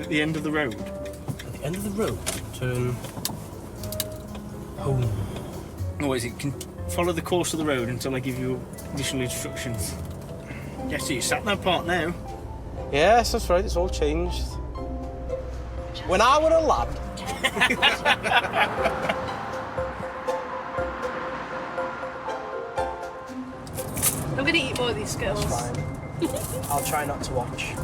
at the end of the road. At the end of the road, turn home. Or is it follow the course of the road until I give you additional instructions? Yeah, so you sat that part now. Yes, that's right, it's all changed. When I were a lad. I'm gonna eat more of these Skittles. That's fine. I'll try not to watch.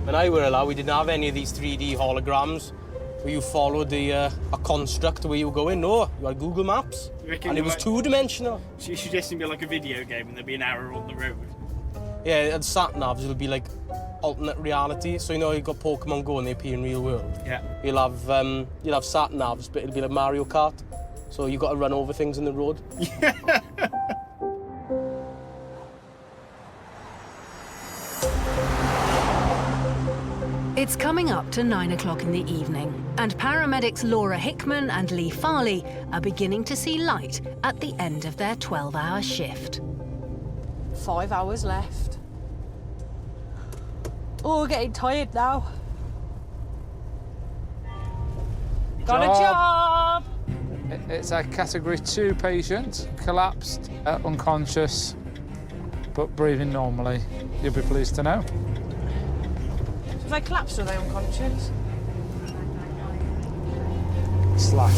When I were a lad, we didn't have any of these 3D holograms where you followed a construct where you were going. No, you had Google Maps, and it was two-dimensional. So you're suggesting it'd be like a video game and there'd be an arrow on the road? Yeah, and sat-navs, it'll be like alternate reality. So, you know, you've got Pokemon Go and they appear in real world. Yeah. You'll have sat-navs, but it'll be like Mario Kart. So you've got to run over things in the road. It's coming up to 9 o'clock in the evening, and paramedics Laura Hickman and Lee Farley are beginning to see light at the end of their 12-hour shift. 5 hours left. Oh, we're getting tired now. Got a job! It's a Category 2 patient, collapsed, unconscious, but breathing normally. You'll be pleased to know. If they collapsed, are they unconscious? Slash.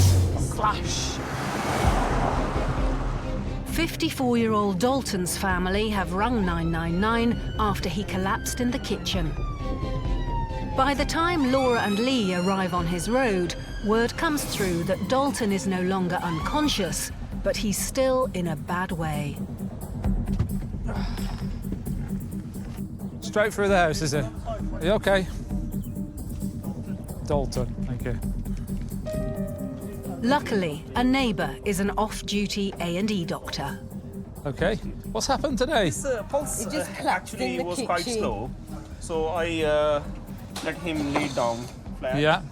54-year-old Dalton's family have rung 999 after he collapsed in the kitchen. By the time Laura and Lee arrive on his road, word comes through that Dalton is no longer unconscious, but he's still in a bad way. Straight through the house, is it? Are you okay? Dalton, thank you. Luckily, a neighbour is an off-duty A&E doctor. Okay. What's happened today? Pulse just collapsed actually in the was quite kitchen. slow, so I let him lay down flat. Yeah.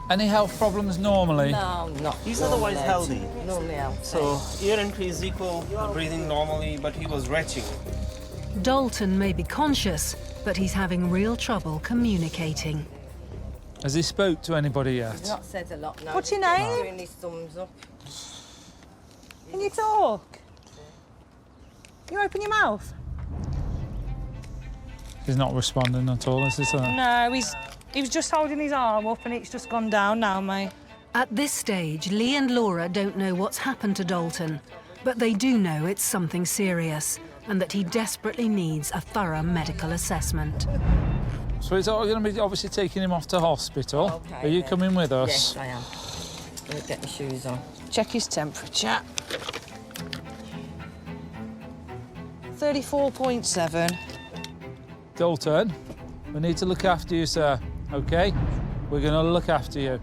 Any health problems normally? No, not He's otherwise normally. healthy. Normally healthy. So air entry is equal, breathing normally, but he was retching. Dalton may be conscious, but he's having real trouble communicating. Has he spoke to anybody He's yet? not said a lot, no. What's your He's name? doing his thumbs up. Can you talk? You open your mouth? He's not responding at all, is he, sir? No, he was just holding his arm up and it's just gone down now, mate. At this stage, Lee and Laura don't know what's happened to Dalton, but they do know it's something serious and that he desperately needs a thorough medical assessment. So it's all going to be obviously taking him off to hospital. Okay, Are you then. coming with us? Yes, I am. Let me get my shoes on. Check his temperature. 34.7. Dalton, we need to look after you, sir, OK? We're going to look after you.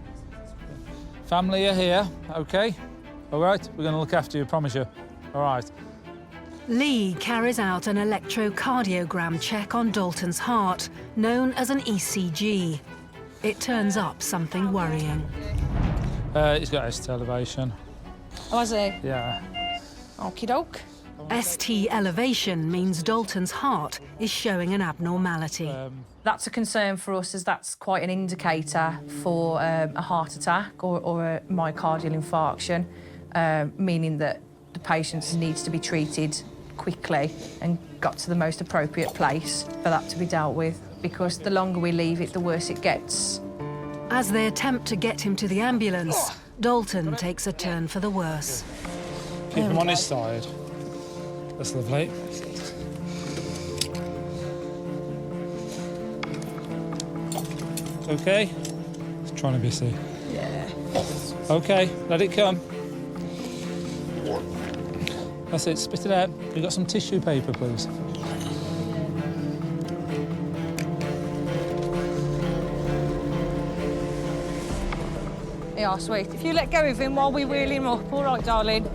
Family are here, OK? All right? We're going to look after you, promise you. All right. Lee carries out an electrocardiogram check on Dalton's heart, known as an ECG. It turns up something worrying. He's got ST elevation. Oh, has he? Yeah. Okie doke. ST elevation means Dalton's heart is showing an abnormality. That's a concern for us, as that's quite an indicator for a heart attack or a myocardial infarction, meaning that the patient needs to be treated quickly and got to the most appropriate place for that to be dealt with, because the longer we leave it, the worse it gets. As they attempt to get him to the ambulance, Dalton takes a turn for the worse. Keep him on his side. That's lovely. OK? He's trying to be safe. Yeah. OK, let it come. That's it, spit it out. You got some tissue paper, please? Yeah, sweet. If you let go of him while we wheel him up, all right, darling.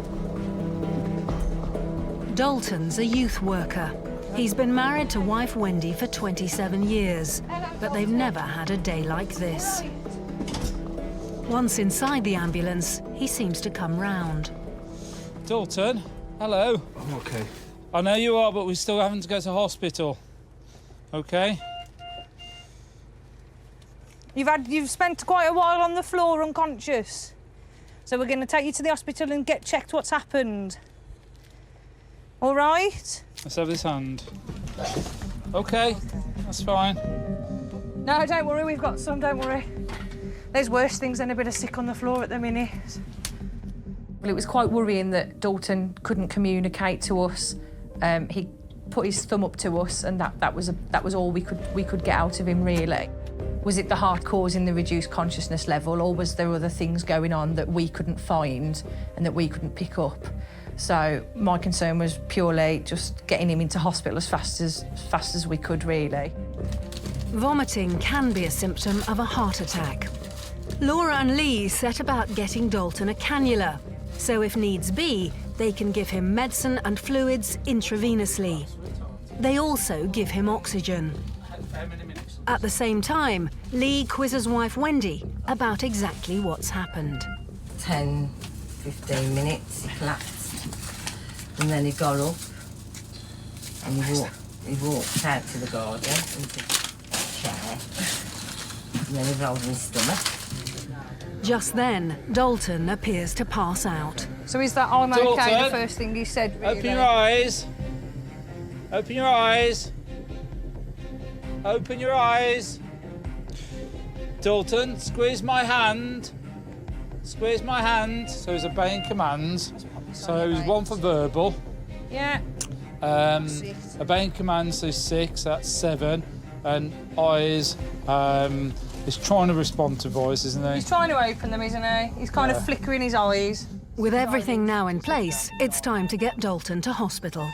Dalton's a youth worker. He's been married to wife Wendy for 27 years, but they've never had a day like this. Once inside the ambulance, he seems to come round. Dalton, hello. I'm okay. I know you are, but we're still having to go to hospital. Okay? You've spent quite a while on the floor unconscious. So we're going to take you to the hospital and get checked what's happened. All right? Let's have his hand. Okay, that's fine. No, don't worry, we've got some, don't worry. There's worse things than a bit of sick on the floor at the minute. Well, it was quite worrying that Dalton couldn't communicate to us. He put his thumb up to us, and that was all we could get out of him, really. Was it the heart causing the reduced consciousness level, or was there other things going on that we couldn't find and that we couldn't pick up? So my concern was purely just getting him into hospital as fast as we could, really. Vomiting can be a symptom of a heart attack. Laura and Lee set about getting Dalton a cannula, so if needs be, they can give him medicine and fluids intravenously. They also give him oxygen. At the same time, Lee quizzes wife Wendy about exactly what's happened. 10, 15 minutes, he collapsed. And then he got up and he walked out to the garden into the chair. And then he rolled in his stomach. Just then, Dalton appears to pass out. So is that I'm okay, Dalton, the first thing you said, really? Open your eyes. Open your eyes. Open your eyes. Dalton, squeeze my hand. Squeeze my hand. So he's obeying commands. So he's 1 for verbal. Yeah. Obeying commands is 6, that's 7. And eyes, he's trying to respond to voice, isn't he? He's trying to open them, isn't he? He's kind of flickering his eyes. With everything now in place, it's time to get Dalton to hospital.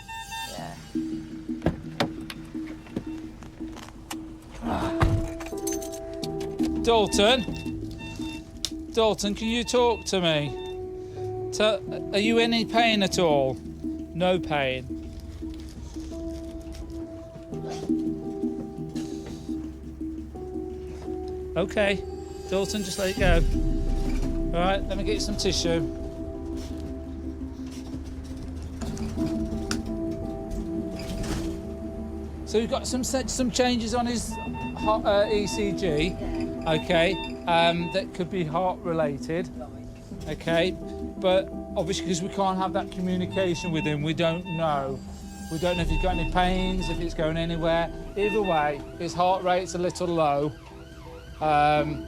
Dalton, can you talk to me? Are you in any pain at all? No pain. Okay, Dalton, just let it go. All right, let me get you some tissue. So we've got some changes on his ECG, okay, that could be heart related, okay, but obviously because we can't have that communication with him, we don't know. We don't know if he's got any pains, if it's going anywhere. Either way, his heart rate's a little low, and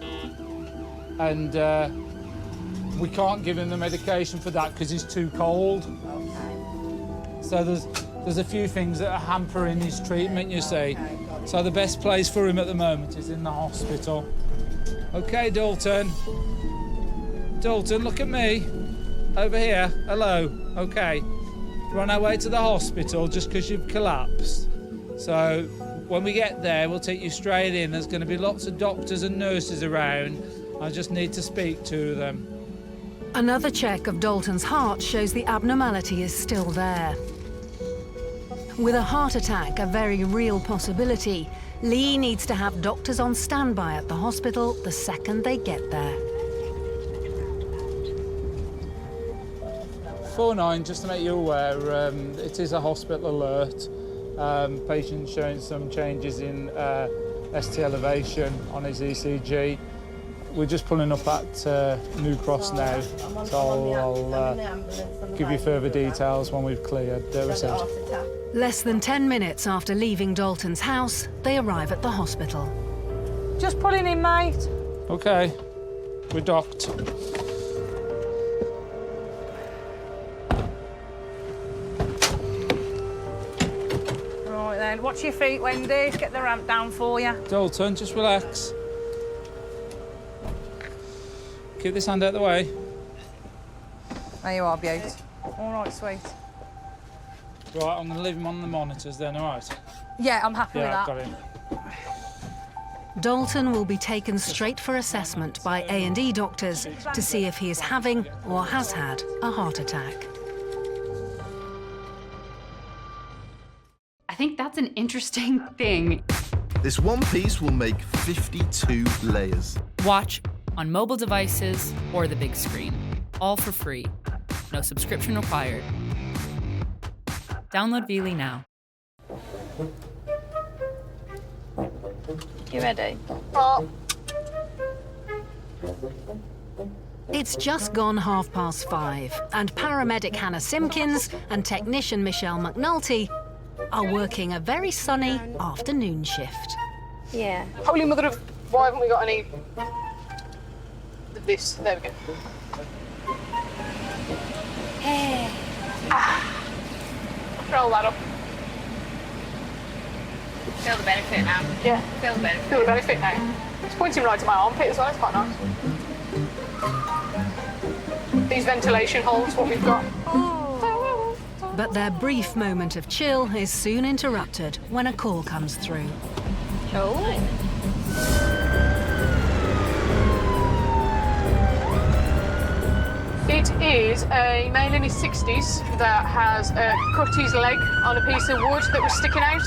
we can't give him the medication for that because he's too cold. So there's a few things that are hampering his treatment, you see. So the best place for him at the moment is in the hospital. Okay, Dalton. Dalton, look at me. Over here. Hello. Okay. We're on our way to the hospital just because you've collapsed. So when we get there, we'll take you straight in. There's going to be lots of doctors and nurses around. I just need to speak to them. Another check of Dalton's heart shows the abnormality is still there. With a heart attack a very real possibility, Lee needs to have doctors on standby at the hospital the second they get there. 49, just to make you aware, it is a hospital alert. Patient showing some changes in ST elevation on his ECG. We're just pulling up at New Cross now, so I'll give you further details when we've cleared the reception. Less than 10 minutes after leaving Dalton's house, they arrive at the hospital. Just pulling in, mate. Okay, we're docked. Right then, watch your feet, Wendy. Get the ramp down for you. Dalton, just relax. Keep this hand out of the way. There you are, Beaut. All right, sweet. Right, I'm going to leave him on the monitors then, all right? Yeah, I'm happy with Yeah, that. I've got him. Dalton will be taken straight for assessment by A&E doctors to see if he is having or has had a heart attack. I think that's an interesting thing. This one piece will make 52 layers. Watch on mobile devices or the big screen. All for free. No subscription required. Download Veely now. You ready? It's just gone 5:30, and paramedic Hannah Simpkins and technician Michelle McNulty are working a very sunny afternoon shift. Yeah. Holy mother of... Why haven't we got any... This. There we go. Hey. Roll that up. Feel the benefit now. Yeah. Feel the benefit. Feel the benefit now. It's pointing right to my armpit as well. It's quite nice. These ventilation holes, what we've got. But their brief moment of chill is soon interrupted when a call comes through. Oh. It is a male in his 60s that has cut his leg on a piece of wood that was sticking out.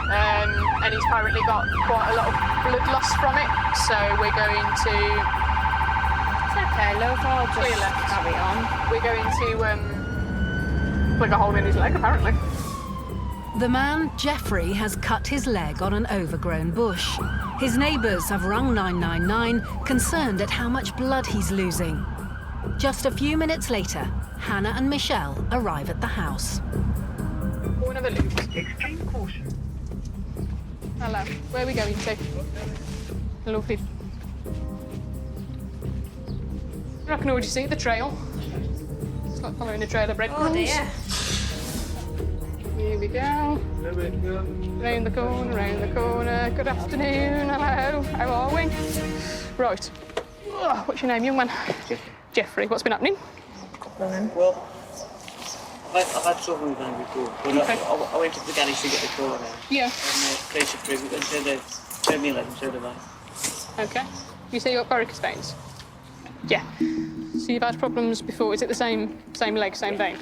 And he's apparently got quite a lot of blood loss from it. So we're going to... It's okay, love. I'll just carry on. We're going to plug a hole in his leg, apparently. The man, Jeffrey, has cut his leg on an overgrown bush. His neighbours have rung 999, concerned at how much blood he's losing. Just a few minutes later, Hannah and Michelle arrive at the house. Go and have a look. Extreme caution. Hello. Where are we going to? Lovely. I can already see the trail. It's like following a trail of breadcrumbs. Oh dear. Here we go. Round the corner, round the corner. Good afternoon, hello. How are we? Right. What's your name, young man? Jeffrey. What's been happening? Well, I've had trouble with them before, but Okay. I went to the garage to get the car now. Yeah. And the place approved it and said they turned me 11, so did I. Okay. You say you got varicose veins? Yeah. So you've had problems before. Is it the same leg, same vein?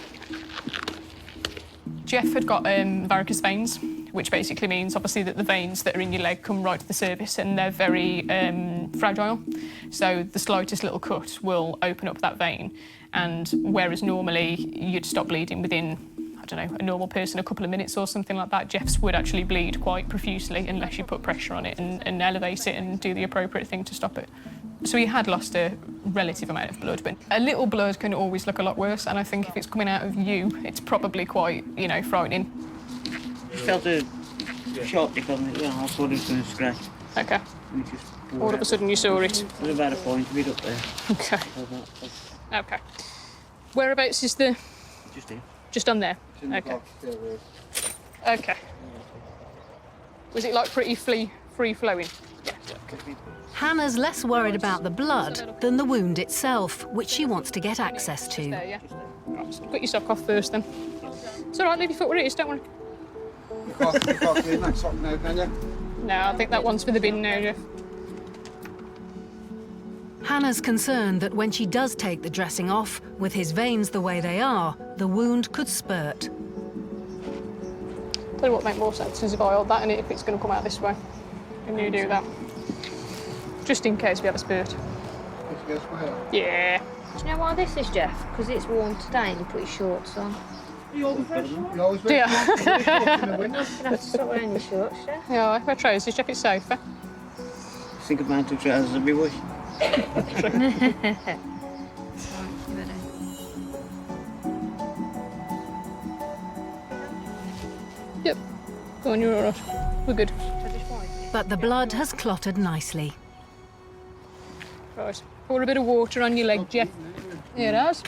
Jeff had got varicose veins, which basically means obviously that the veins that are in your leg come right to the surface and they're very fragile. So the slightest little cut will open up that vein. And whereas normally you'd stop bleeding within, I don't know, a normal person a couple of minutes or something like that, Jeff's would actually bleed quite profusely unless you put pressure on it and elevate it and do the appropriate thing to stop it. So he had lost a relative amount of blood, but a little blood can always look a lot worse, and I think if it's coming out of you, it's probably quite, frightening. I felt a sharp nick on it, I thought it was going to scratch. Okay. And it just All of a sudden you saw it. It was about a point of it up there. Okay. Okay. Whereabouts is the... Just here. Just on there? Okay. Okay. Was it like pretty free-flowing? Yeah. Okay. Hannah's less worried about the blood than the wound itself, which she wants to get access to. There, yeah. Right, put your sock off first then. It's all right, leave your foot where it is, don't worry. You can't clean that sock now, can you? No, I think that one's for the bin now, Jeff. Hannah's concerned that when she does take the dressing off, with his veins the way they are, the wound could spurt. Tell you what make more sense is if I hold that in it, if it's going to come out this way. And you do that. Just in case we have a spurt. Yeah. Do you know why this is, Jeff? Because it's warm today and you put your shorts on. You always wear shorts Yeah. in the winter. You have to stop wearing your shorts, Jeff. Yeah, I wear trousers, Jeff, it's safer. Think of mountain trousers every week. Yep. Go on, you're all right. We're good. But the blood has clotted nicely. Right. Pour a bit of water on your leg, Jeff. Here it has.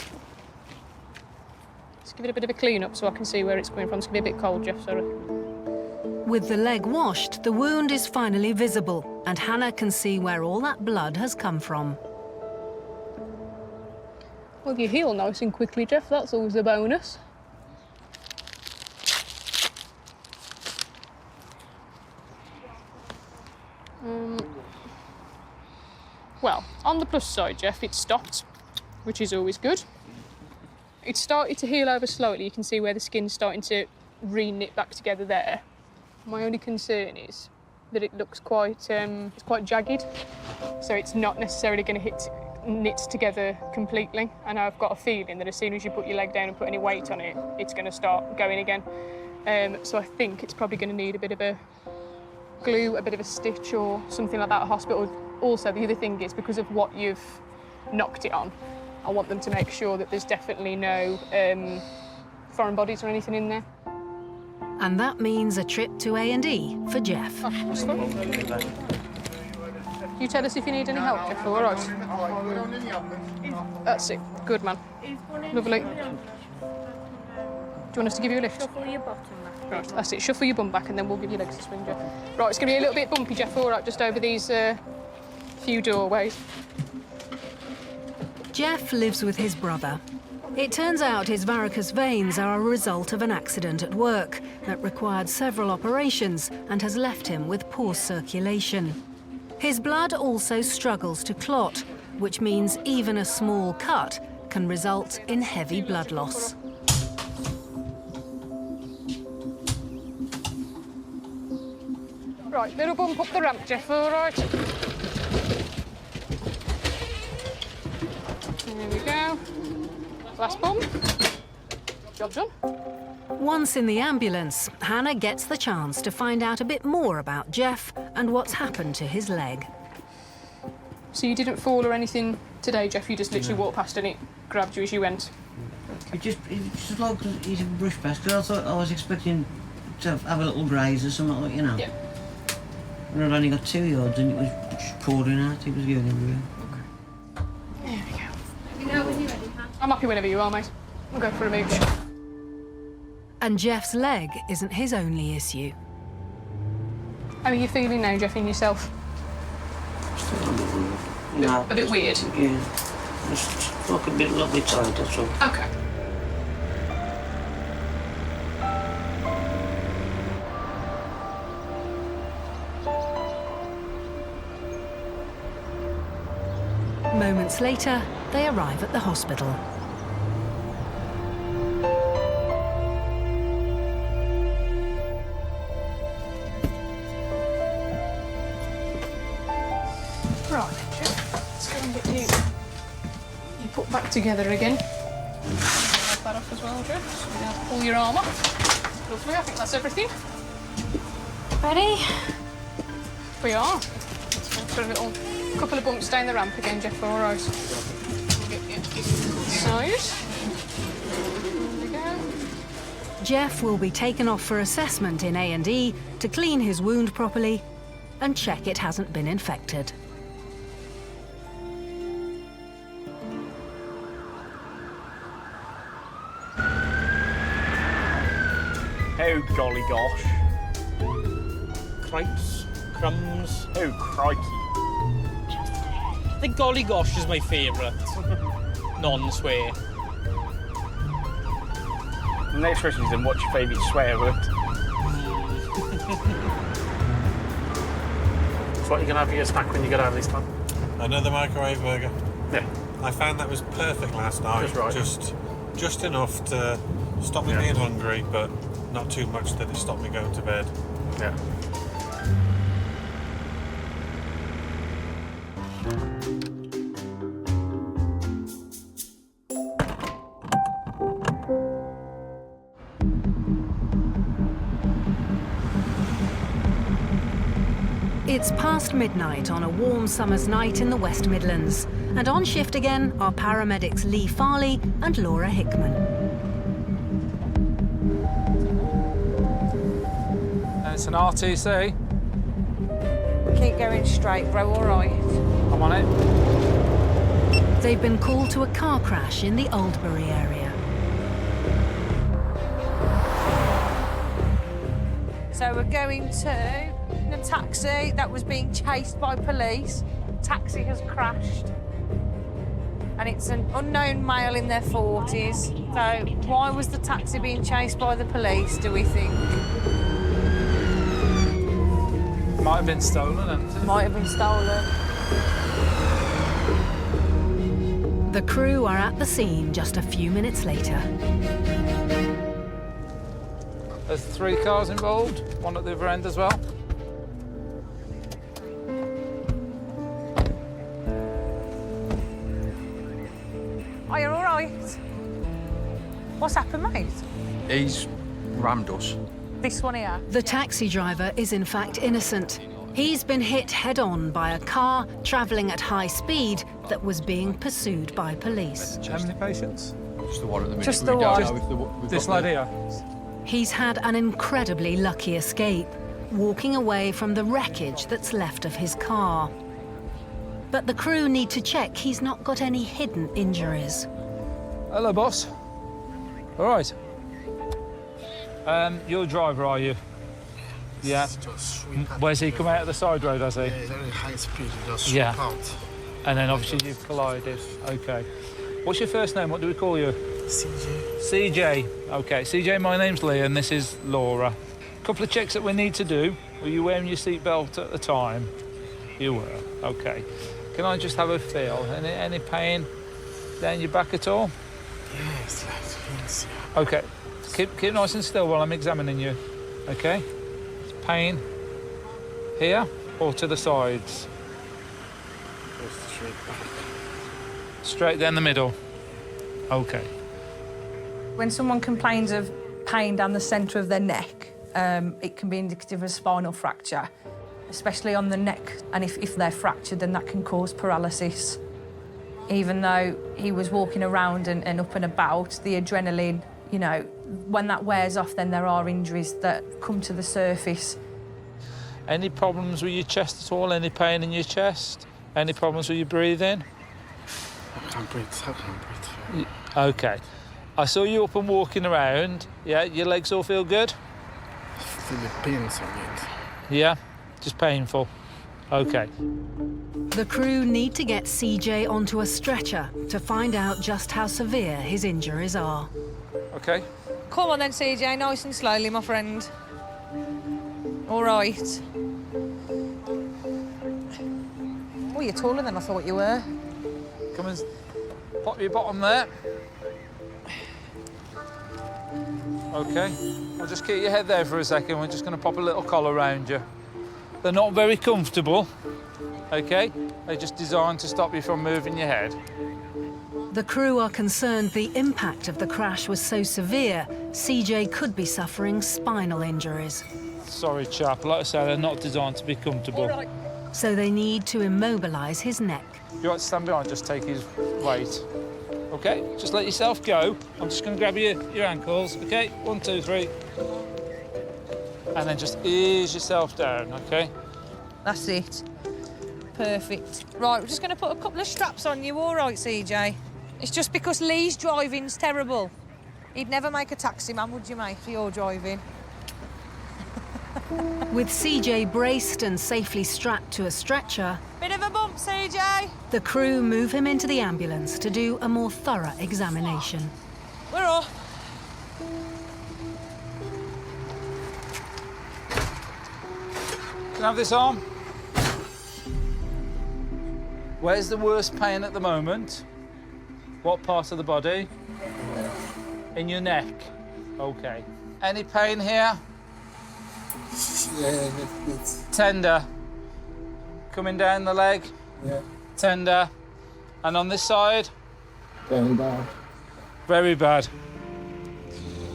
Let's give it a bit of a clean up so I can see where it's coming from. It's going to be a bit cold, Jeff, sorry. With the leg washed, the wound is finally visible, and Hannah can see where all that blood has come from. Well, you heal nice and quickly, Jeff. That's always a bonus. Well, on the plus side, Jeff, it stopped, which is always good. It started to heal over slightly. You can see where the skin's starting to re-knit back together there. My only concern is that it looks quite, it's quite jagged, so it's not necessarily going to knit together completely. And I've got a feeling that as soon as you put your leg down and put any weight on it, it's going to start going again. So I think it's probably going to need a bit of a glue, a bit of a stitch or something like that at hospital. Also, the other thing is, because of what you've knocked it on, I want them to make sure that there's definitely no foreign bodies or anything in there. And that means a trip to A&E for Jeff. Oh, that's fine. You tell us if you need any help, Jeff, all right? That's it. Good man. Lovely. Do you want us to give you a lift? Shuffle your bottom back. Right, that's it. Shuffle your bum back and then we'll give you legs to swing, Jeff. Right, it's going to be a little bit bumpy, Jeff, all right, just over these few doorways. Jeff lives with his brother. It turns out his varicose veins are a result of an accident at work that required several operations and has left him with poor circulation. His blood also struggles to clot, which means even a small cut can result in heavy blood loss. Right, little bump up the ramp, Jeff, all right? There we go. Last bump. Job done. Once in the ambulance, Hannah gets the chance to find out a bit more about Jeff and what's happened to his leg. So you didn't fall or anything today, Jeff? You just literally walked past and it grabbed you as you went? It just like he's a brush past. I thought I was expecting to have a little graze or something like, you know. Yeah. And I'd only got 2 yards and it was just pouring out. It was going everywhere. There we go. Let me know when you're ready, Hannah. I'm happy whenever you are, mate. We'll go for a mooch. And Jeff's leg isn't his only issue. How are you feeling now, Jeff, in yourself? No. A bit weird? Yeah. Just like a little bit tight, that's all. Okay. Moments later, they arrive at the hospital. Right, Jeff. Let's go and get you put back together again. Wipe that off as well, Jeff. So we're going to pull your arm off. Lovely, I think that's everything. Ready? We are. Let's put a little couple of bumps down the ramp again, Jeff, all right. We'll get you inside. There we go. Jeff will be taken off for assessment in A&E to clean his wound properly and check it hasn't been infected. Oh, golly gosh. Cripes, crumbs. Oh, crikey. I think golly gosh is my favourite non-swear. The next question is then, what's your favourite swear word? So what are you going to have for your snack when you get home this time? Another microwave burger. Yeah. I found that was perfect last night. Just right. Just enough to stop me being hungry, but not too much that it stopped me going to bed. Yeah. It's past midnight on a warm summer's night in the West Midlands, and on shift again are paramedics Lee Farley and Laura Hickman. And it's an RTC. Keep going straight, bro, all right? I'm on it. They've been called to a car crash in the Oldbury area. So we're going to a taxi that was being chased by police. Taxi has crashed. And it's an unknown male in their 40s. So why was the taxi being chased by the police, do we think? Might have been stolen. Might have been stolen. The crew are at the scene just a few minutes later. There's 3 cars involved, one at the other end as well. Are you all right? What's happened, mate? He's rammed us. This one here? The taxi driver is in fact innocent. He's been hit head-on by a car travelling at high speed that was being pursued by police. How many patients? Just the one at the minute. Just the one. This lad here? He's had an incredibly lucky escape, walking away from the wreckage that's left of his car. But the crew need to check he's not got any hidden injuries. Hello, boss. All right. You're a driver, are you? Yeah. Where's he come out of the side road, has he? Yeah, he's at high speed, he just Yeah. swoop out. And then obviously you've collided. Okay. What's your first name? What do we call you? CJ. CJ. Okay, CJ, my name's Lee and this is Laura. A couple of checks that we need to do. Were you wearing your seatbelt at the time? You were. Okay. Can I just have a feel? Any pain down your back at all? Yes, yes. Okay. Keep nice and still while I'm examining you. Okay? Pain here or to the sides? Straight back. Straight down the middle. Okay. When someone complains of pain down the centre of their neck, it can be indicative of a spinal fracture, especially on the neck. And if they're fractured, then that can cause paralysis. Even though he was walking around and up and about, the adrenaline, you know, when that wears off, then there are injuries that come to the surface. Any problems with your chest at all? Any pain in your chest? Any problems with your breathing? I can't breathe. Okay. I saw you up and walking around. Yeah, your legs all feel good? I feel the pain somewhere. Yeah, just painful. Okay. The crew need to get CJ onto a stretcher to find out just how severe his injuries are. Okay. Come on then, CJ, nice and slowly, my friend. All right. Oh, you're taller than I thought you were. Come and pop your bottom there. Okay. I'll just keep your head there for a second. We're just going to pop a little collar around you. They're not very comfortable, okay? They're just designed to stop you from moving your head. The crew are concerned the impact of the crash was so severe, CJ could be suffering spinal injuries. Sorry, chap. Like I said, they're not designed to be comfortable. So they need to immobilise his neck. You want to stand behind, just take his weight. Okay, just let yourself go. I'm just going to grab your ankles, okay? 1, 2, 3. And then just ease yourself down, okay? That's it. Perfect. Right, we're just going to put a couple of straps on you, all right, CJ? It's just because Lee's driving's terrible. He'd never make a taxi man, would you, mate, for your driving? With CJ braced and safely strapped to a stretcher, Bit of a bump, CJ. the crew move him into the ambulance to do a more thorough examination. We're off. Can I have this arm? Where's the worst pain at the moment? What part of the body? In your neck. Okay. Any pain here? Yeah, it's Tender. Coming down the leg? Yeah. Tender. And on this side? very bad. Very bad.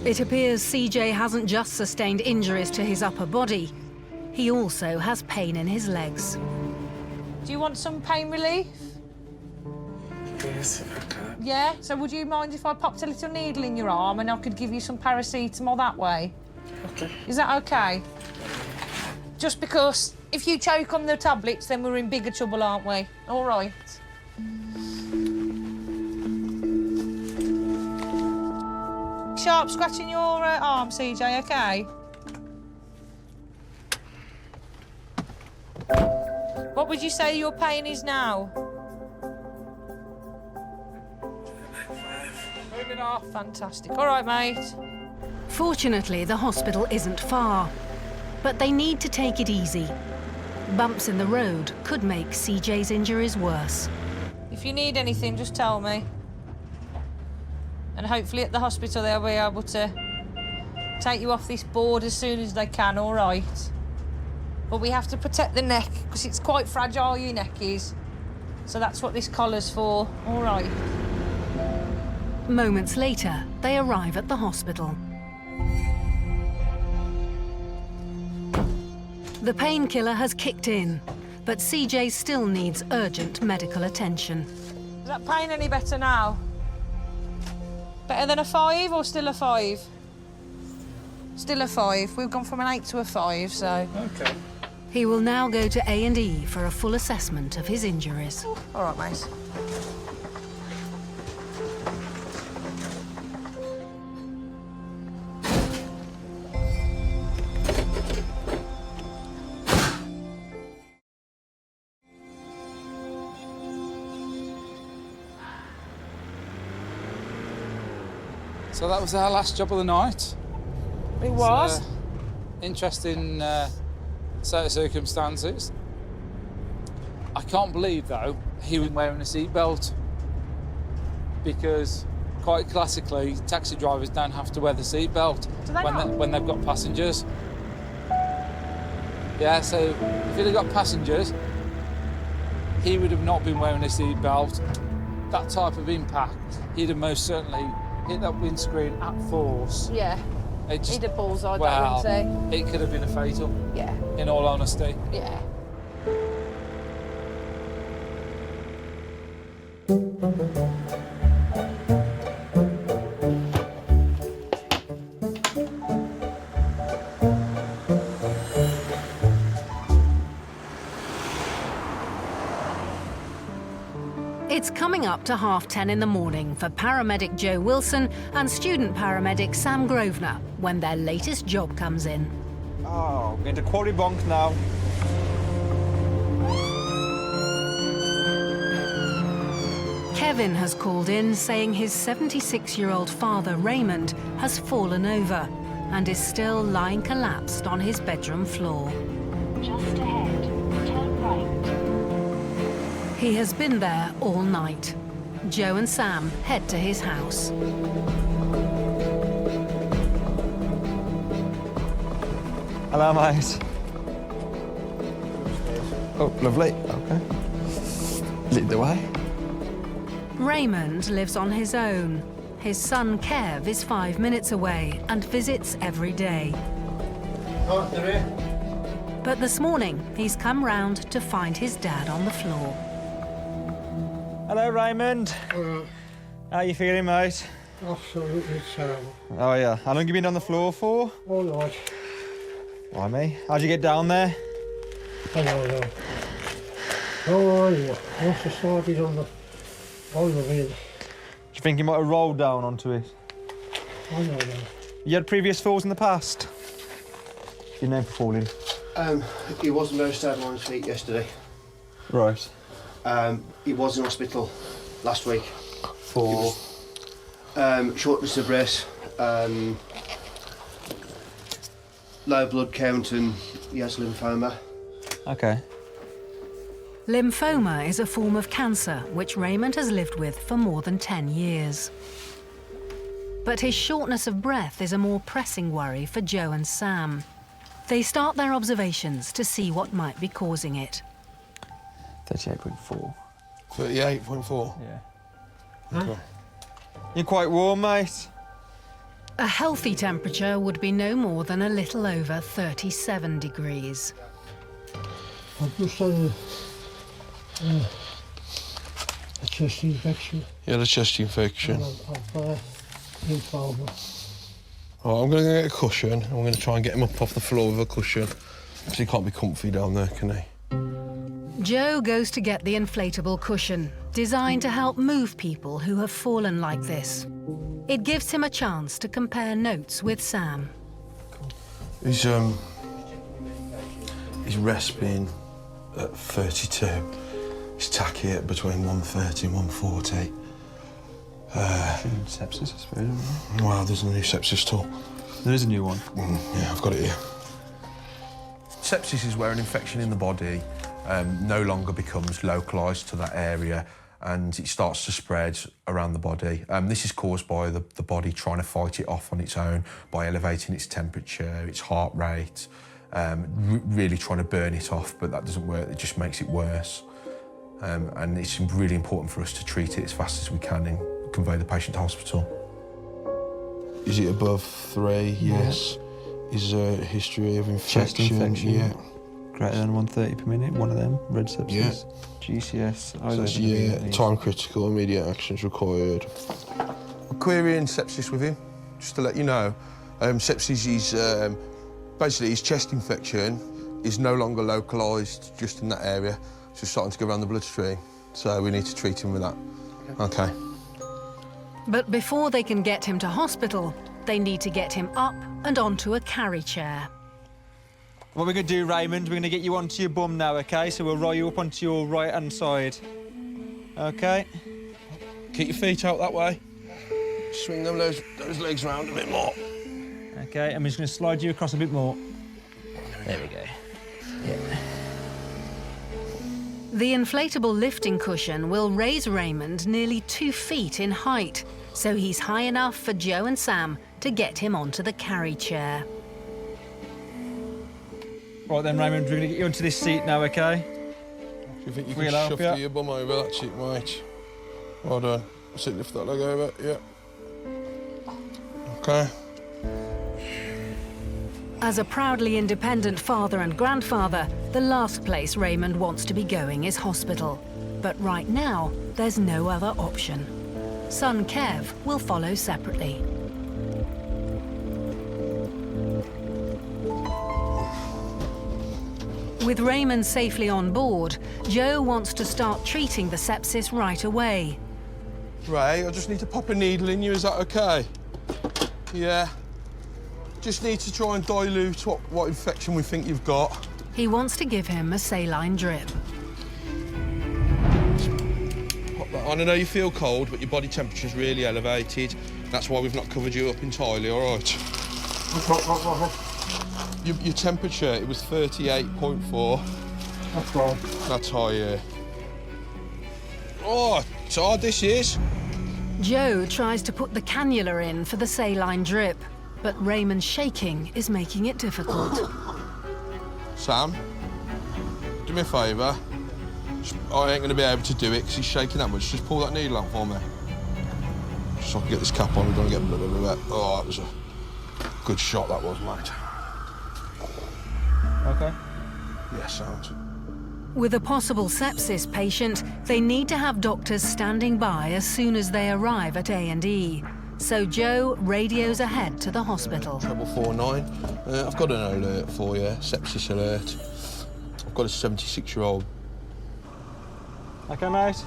It appears CJ hasn't just sustained injuries to his upper body, he also has pain in his legs. Do you want some pain relief? Yes, if I can. Yeah? So would you mind if I popped a little needle in your arm and I could give you some paracetamol that way? Okay. Is that okay? Just because if you choke on the tablets, then we're in bigger trouble, aren't we? All right. Sharp scratching your arm, CJ, okay? What would you say your pain is now? Moving off. Fantastic. All right, mate. Fortunately, the hospital isn't far, but they need to take it easy. Bumps in the road could make CJ's injuries worse. If you need anything, just tell me. And hopefully at the hospital they'll be able to take you off this board as soon as they can, all right? But we have to protect the neck, because it's quite fragile, your neck is. So that's what this collar's for, all right? Moments later, they arrive at the hospital. The painkiller has kicked in, but CJ still needs urgent medical attention. Is that pain any better now? Better than a 5 or still a 5? Still a 5. We've gone from an 8 to a 5, so... OK. He will now go to A&E for a full assessment of his injuries. All right, mate. So that was our last job of the night. It was. Interesting set of circumstances. I can't believe, though, he was wearing a seatbelt, because quite classically, taxi drivers don't have to wear the seatbelt when they've got passengers. Yeah, so if he'd have got passengers, he would have not been wearing a seatbelt. That type of impact, he'd have most certainly hit that windscreen at force. Yeah. It just, He'd have bullseyed well, that, wouldn't he? it could have been a fatal. Yeah. In all honesty. Yeah. It's coming up to 10:30 in the morning for paramedic Joe Wilson and student paramedic Sam Grosvenor when their latest job comes in. Oh, we're going to Quarry Bonk now. Kevin has called in saying his 76-year-old father, Raymond, has fallen over and is still lying collapsed on his bedroom floor. Just ahead, turn right. He has been there all night. Joe and Sam head to his house. Hello, mate. Oh, lovely. Okay. Lead the way. Raymond lives on his own. His son, Kev, is 5 minutes away and visits every day. Oh, they're here. But this morning, he's come round to find his dad on the floor. Hello, Raymond. How you feeling, mate? Absolutely terrible. Oh, yeah. How long have you been on the floor for? All night. Why, me? How'd you get down there? I don't know. No idea. Once I started on the bed. Do you think you might have rolled down onto it? I don't know. You had previous falls in the past? Your name for falling? He wasn't very stable on his feet yesterday. Right. He was in hospital last week. For? Shortness of breath, low blood count, and he has lymphoma. Okay. Lymphoma is a form of cancer which Raymond has lived with for more than 10 years. But his shortness of breath is a more pressing worry for Joe and Sam. They start their observations to see what might be causing it. 38.4. 38.4? Yeah. Okay. You're quite warm, mate. A healthy temperature would be no more than a little over 37 degrees. I've just had a chest infection. You had a chest infection. And I've lymphoma. Right, I'm going to get a cushion. I'm going to try and get him up off the floor with a cushion. Because he can't be comfy down there, can he? Joe goes to get the inflatable cushion, designed to help move people who have fallen like this. It gives him a chance to compare notes with Sam. His Resp being at 32. His tachy at between 130 and 140. Sepsis, I suppose. Well, there's a new sepsis tool. There is a new one? Yeah, I've got it here. Sepsis is where an infection in the body no longer becomes localised to that area and it starts to spread around the body. This is caused by the body trying to fight it off on its own by elevating its temperature, its heart rate, really trying to burn it off, but that doesn't work, it just makes it worse. And it's really important for us to treat it as fast as we can and convey the patient to hospital. Is it above 3? Yes. Is there a history of infection? Chest infection. Yeah. Greater than 130 per minute, one of them, red sepsis. Yeah. GCS. So time critical, immediate actions required. We're querying sepsis with him, just to let you know. Sepsis is basically his chest infection is no longer localised just in that area. It's just starting to go around the bloodstream, so we need to treat him with that. Okay. But before they can get him to hospital, they need to get him up and onto a carry chair. What we're going to do, Raymond, we're going to get you onto your bum now, OK? So we'll roll you up onto your right-hand side. OK? Keep your feet out that way. Swing those legs round a bit more. OK, I'm just going to slide you across a bit more. There we go. Yeah. The inflatable lifting cushion will raise Raymond nearly 2 feet in height, so he's high enough for Joe and Sam to get him onto the carry chair. Right then, Raymond, we're going to get you onto this seat now, OK? Do you think you can shuffle your bum over? That's it, mate. Well done. Sit, lift that leg over, yeah. OK. As a proudly independent father and grandfather, the last place Raymond wants to be going is hospital. But right now, there's no other option. Son Kev will follow separately. With Raymond safely on board, Joe wants to start treating the sepsis right away. Ray, I just need to pop a needle in you, is that OK? Yeah. Just need to try and dilute what infection we think you've got. He wants to give him a saline drip. Pop that on. I know you feel cold, but your body temperature's really elevated. That's why we've not covered you up entirely, all right? Your temperature, it was 38.4. That's right. That's high, yeah. Oh, it's hard, this is. Joe tries to put the cannula in for the saline drip, but Raymond's shaking is making it difficult. Sam, do me a favour. I ain't going to be able to do it because he's shaking that much. Just pull that needle out for me. Just so I can get this cap on. We're going to get blood. Oh, that was a good shot, that was, mate. OK. Yeah, sounds. With a possible sepsis patient, they need to have doctors standing by as soon as they arrive at A&E. So Joe radios ahead to the hospital. Treble 49. I've got an alert for you, sepsis alert. I've got a 76-year-old. OK, mate?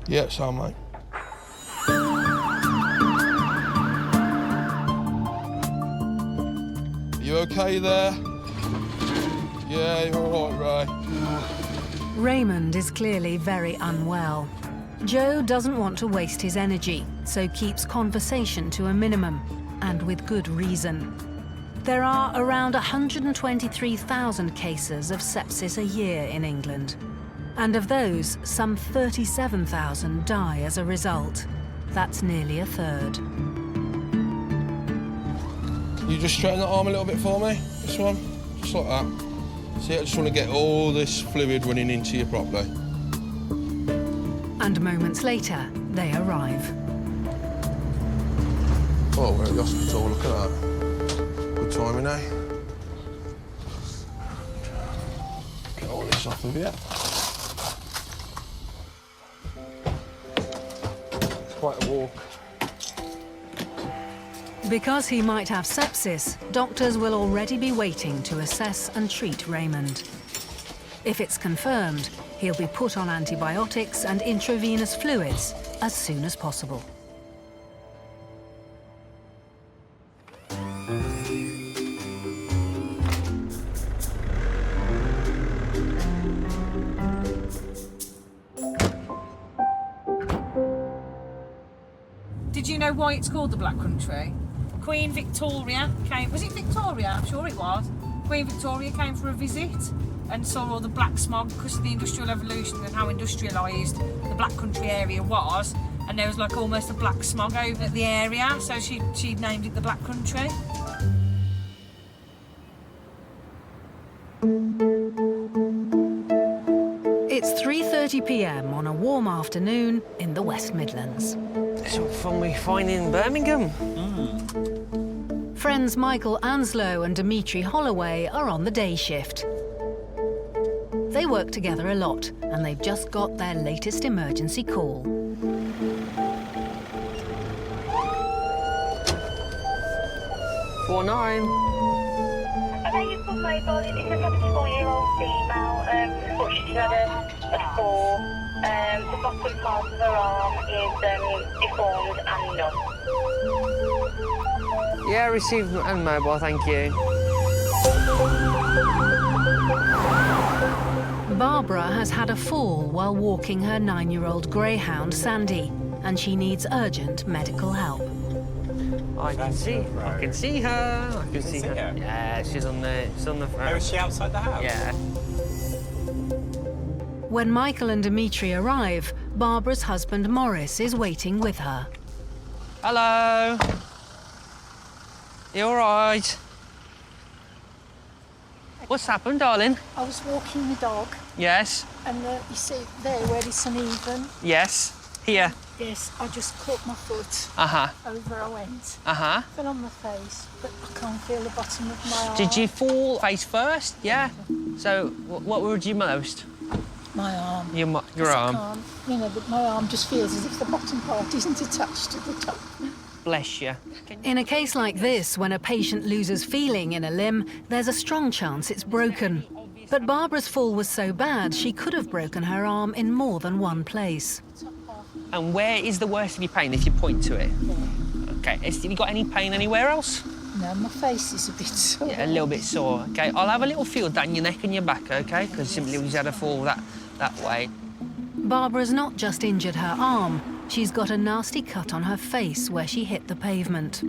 Yeah, sound, mate. You OK there? Yeah, you're all right, Ray. Raymond is clearly very unwell. Joe doesn't want to waste his energy, so keeps conversation to a minimum, and with good reason. There are around 123,000 cases of sepsis a year in England, and of those, some 37,000 die as a result. That's nearly a third. Can you just straighten that arm a little bit for me? This one? Just like that. See, I just want to get all this fluid running into you properly. And moments later, they arrive. Oh, we're at the hospital, look at that. Good timing, eh? Get all this off of you. It's quite a walk. Because he might have sepsis, doctors will already be waiting to assess and treat Raymond. If it's confirmed, he'll be put on antibiotics and intravenous fluids as soon as possible. Did you know why it's called the Black Country? Queen Victoria came... Was it Victoria? I'm sure it was. Queen Victoria came for a visit and saw all the black smog because of the Industrial Revolution and how industrialised the Black Country area was, and there was like almost a black smog over the area, so she named it the Black Country. It's 3:30 p.m. on a warm afternoon in the West Midlands. So from we find in Birmingham. Friends Michael Anslow and Dimitri Holloway are on the day shift. They work together a lot, and they've just got their latest emergency call. Okay, you've got mobile. It's a 74-year-old female. But she's had a fall. The bottom part of her arm is deformed and numb. Yeah, received and mobile, thank you. Barbara has had a fall while walking her 9-year-old greyhound, Sandy, and she needs urgent medical help. I can see her. I can see her. Yeah, she's on the front. Oh, is she outside the house? Yeah. When Michael and Dimitri arrive, Barbara's husband Morris is waiting with her. Hello. You all right? What's happened, darling? I was walking the dog. Yes. And you see there where it's uneven? Yes. Here. Yes, I just caught my foot. Over I went. Fell on my face, but I can't feel the bottom of my arm. Did you fall face first? Yeah. So, what worried you most? My arm. Your arm. I can't, you know, but my arm just feels as if the bottom part isn't attached to the top. Bless you. In a case like this, when a patient loses feeling in a limb, there's a strong chance it's broken. But Barbara's fall was so bad, she could have broken her arm in more than one place. And where is the worst of your pain if you point to it? Yeah. Okay, have you got any pain anywhere else? No, my face is a bit sore. Yeah, a little bit sore. Okay, I'll have a little feel down your neck and your back, okay? Because simply we've had a fall that way. Barbara's not just injured her arm, she's got a nasty cut on her face where she hit the pavement.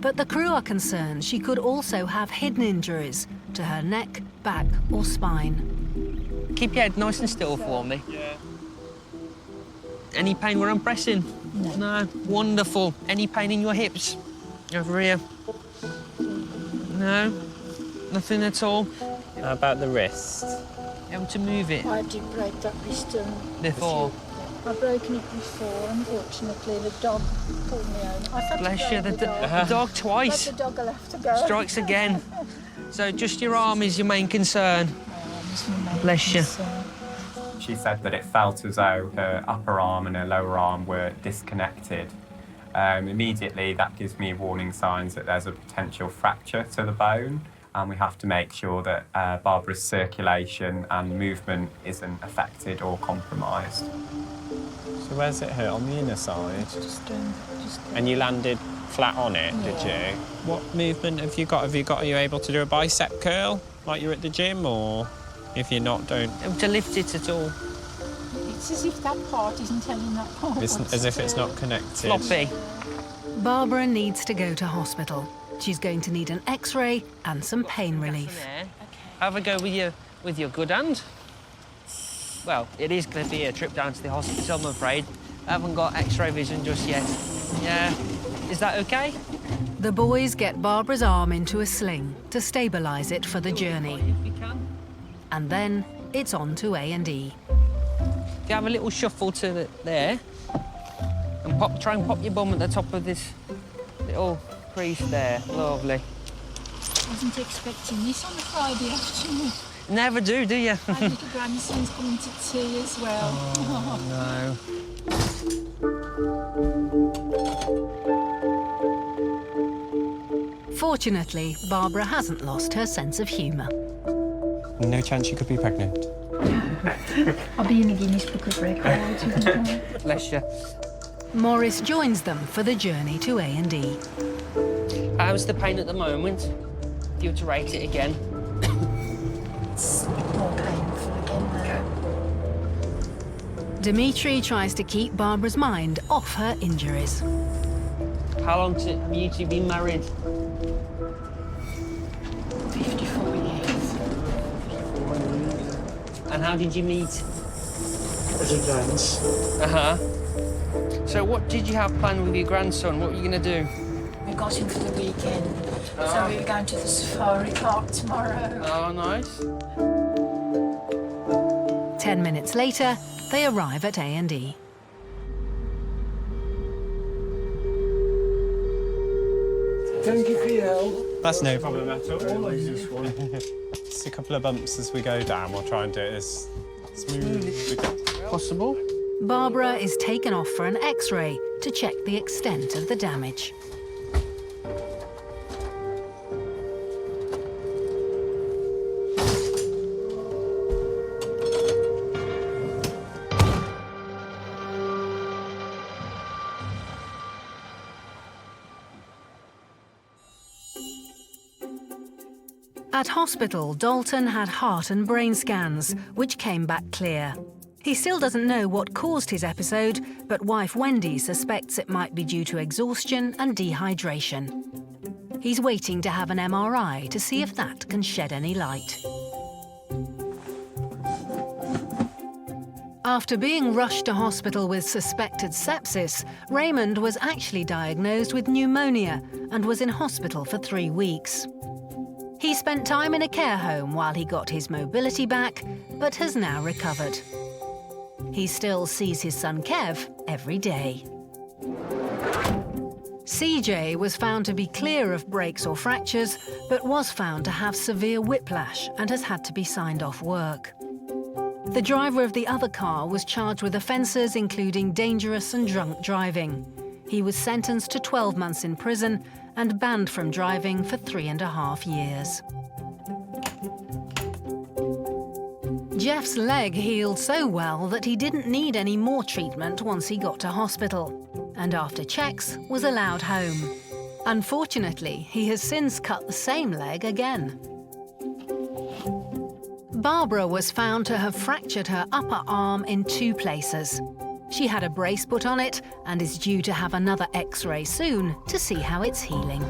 But the crew are concerned she could also have hidden injuries to her neck, back or spine. Keep your head nice and still for me. Yeah. Any pain where I'm pressing? No. Wonderful. Any pain in your hips? Over here? No? Nothing at all? How about the wrist? Able to move it? I did break that wrist before? I've broken it before, unfortunately. The dog pulled me over. I've had Bless to you, break the dog twice. But the dog will have to go. Strikes again. So just your arm is your main concern? Bless you. She said that it felt as though her upper arm and her lower arm were disconnected. Immediately, that gives me warning signs that there's a potential fracture to the bone, and we have to make sure that Barbara's circulation and movement isn't affected or compromised. So where's it hurt? On the inner side? And you landed flat on it, did you? What movement have you got? Are you able to do a bicep curl like you're at the gym, or if you're not, don't? To lift it at all? It's as if that part isn't telling that part. It's as if it's not connected. Floppy. Barbara needs to go to hospital. She's going to need an X-ray and some pain relief. Have a go with your good hand. Well, it is going to be a trip down to the hospital, I'm afraid. I haven't got X-ray vision just yet. Yeah. Is that okay? The boys get Barbara's arm into a sling to stabilise it for the journey. And then it's on to A&E. If you have a little shuffle to there, and try and pop your bum at the top of this little crease there. Lovely. Wasn't expecting this on a Friday afternoon. Never do you? My little grandson's coming to tea as well. Oh, no. Fortunately, Barbara hasn't lost her sense of humour. No chance you could be pregnant. I'll be in the Guinness Book of Records. Bless you. Morris joins them for the journey to A&E. How's the pain at the moment? If you were to rate it again. It's a bit more painful again now. Dimitri tries to keep Barbara's mind off her injuries. How long have you two been married? 54 years. And how did you meet? As a dance. So what did you have planned with your grandson? What were you going to do? We got him for the weekend, so we were going to the safari park tomorrow. Oh, nice. 10 minutes later, they arrive at A&E. Thank you for your help. That's no problem at all. Just a couple of bumps as we go down. We'll try and do it as smooth as possible. Barbara is taken off for an X-ray to check the extent of the damage. At hospital, Dalton had heart and brain scans, which came back clear. He still doesn't know what caused his episode, but wife Wendy suspects it might be due to exhaustion and dehydration. He's waiting to have an MRI to see if that can shed any light. After being rushed to hospital with suspected sepsis, Raymond was actually diagnosed with pneumonia and was in hospital for 3 weeks. He spent time in a care home while he got his mobility back, but has now recovered. He still sees his son Kev every day. CJ was found to be clear of breaks or fractures, but was found to have severe whiplash and has had to be signed off work. The driver of the other car was charged with offences including dangerous and drunk driving. He was sentenced to 12 months in prison and banned from driving for 3.5 years. Jeff's leg healed so well that he didn't need any more treatment once he got to hospital, and after checks was allowed home. Unfortunately, he has since cut the same leg again. Barbara was found to have fractured her upper arm in 2 places. She had a brace put on it and is due to have another X-ray soon to see how it's healing.